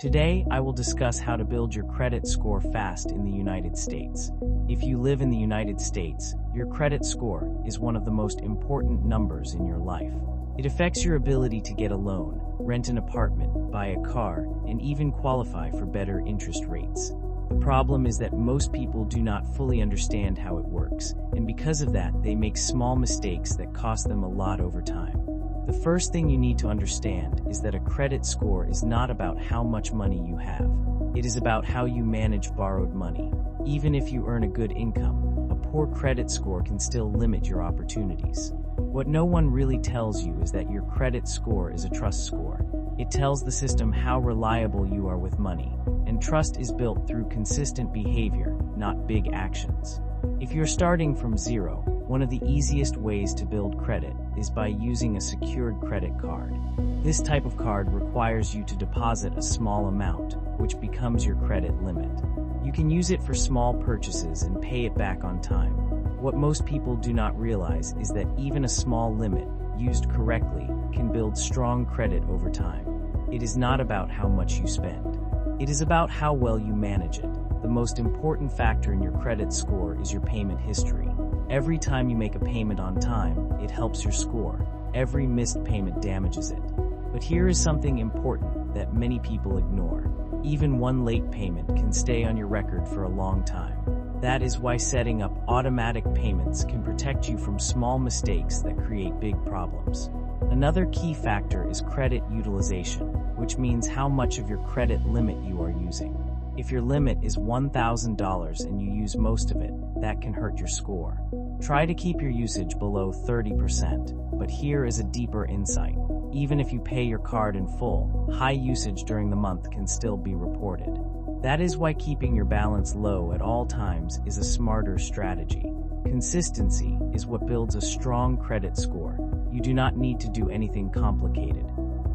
Today, I will discuss how to build your credit score fast in the United States. If you live in the United States, your credit score is one of the most important numbers in your life. It affects your ability to get a loan, rent an apartment, buy a car, and even qualify for better interest rates. The problem is that most people do not fully understand how it works, and because of that, they make small mistakes that cost them a lot over time. The first thing you need to understand is that a credit score is not about how much money you have. It is about how you manage borrowed money. Even if you earn a good income, a poor credit score can still limit your opportunities. What no one really tells you is that your credit score is a trust score. It tells the system how reliable you are with money, and trust is built through consistent behavior, not big actions. If you're starting from zero, one of the easiest ways to build credit is by using a secured credit card. This type of card requires you to deposit a small amount, which becomes your credit limit. You can use it for small purchases and pay it back on time. What most people do not realize is that even a small limit, used correctly, can build strong credit over time. It is not about how much you spend. It is about how well you manage it. The most important factor in your credit score is your payment history. Every time you make a payment on time, it helps your score. Every missed payment damages it. But here is something important that many people ignore. Even one late payment can stay on your record for a long time. That is why setting up automatic payments can protect you from small mistakes that create big problems. Another key factor is credit utilization, which means how much of your credit limit you are using. If your limit is $1,000 and you use most of it, that can hurt your score. Try to keep your usage below 30%, but here is a deeper insight. Even if you pay your card in full, high usage during the month can still be reported. That is why keeping your balance low at all times is a smarter strategy. Consistency is what builds a strong credit score. You do not need to do anything complicated.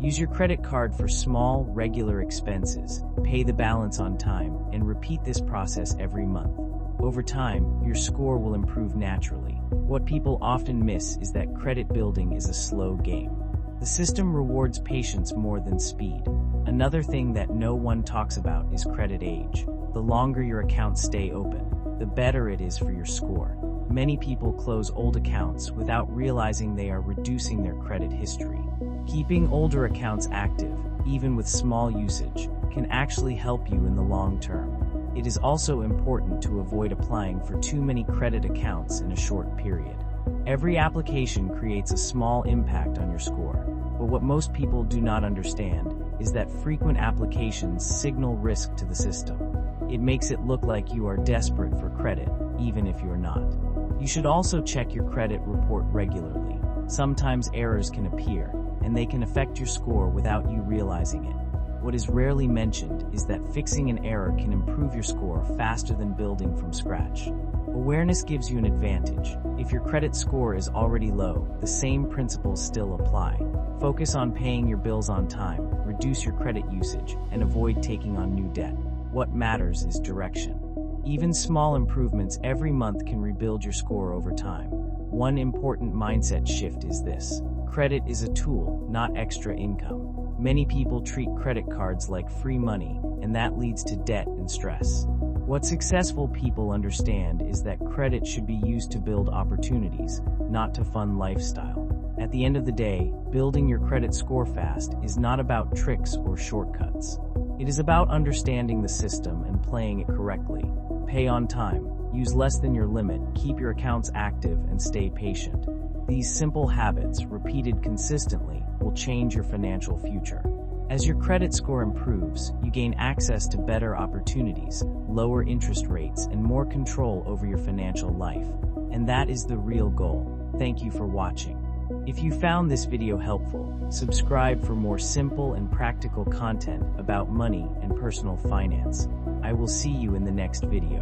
Use your credit card for small, regular expenses, pay the balance on time, and repeat this process every month. Over time, your score will improve naturally. What people often miss is that credit building is a slow game. The system rewards patience more than speed. Another thing that no one talks about is credit age. The longer your accounts stay open, the better it is for your score. Many people close old accounts without realizing they are reducing their credit history. Keeping older accounts active, even with small usage, can actually help you in the long term. It is also important to avoid applying for too many credit accounts in a short period. Every application creates a small impact on your score, but what most people do not understand is that frequent applications signal risk to the system. It makes it look like you are desperate for credit, even if you are not. You should also check your credit report regularly. Sometimes errors can appear, and they can affect your score without you realizing it. What is rarely mentioned is that fixing an error can improve your score faster than building from scratch. Awareness gives you an advantage. If your credit score is already low, the same principles still apply. Focus on paying your bills on time, reduce your credit usage, and avoid taking on new debt. What matters is direction. Even small improvements every month can rebuild your score over time. One important mindset shift is this: credit is a tool, not extra income. Many people treat credit cards like free money, and that leads to debt and stress. What successful people understand is that credit should be used to build opportunities, not to fund lifestyle. At the end of the day, building your credit score fast is not about tricks or shortcuts. It is about understanding the system and playing it correctly. Pay on time, use less than your limit, keep your accounts active, and stay patient. These simple habits, repeated consistently, will change your financial future. As your credit score improves, you gain access to better opportunities, lower interest rates, and more control over your financial life. And that is the real goal. Thank you for watching. If you found this video helpful, subscribe for more simple and practical content about money and personal finance. I will see you in the next video.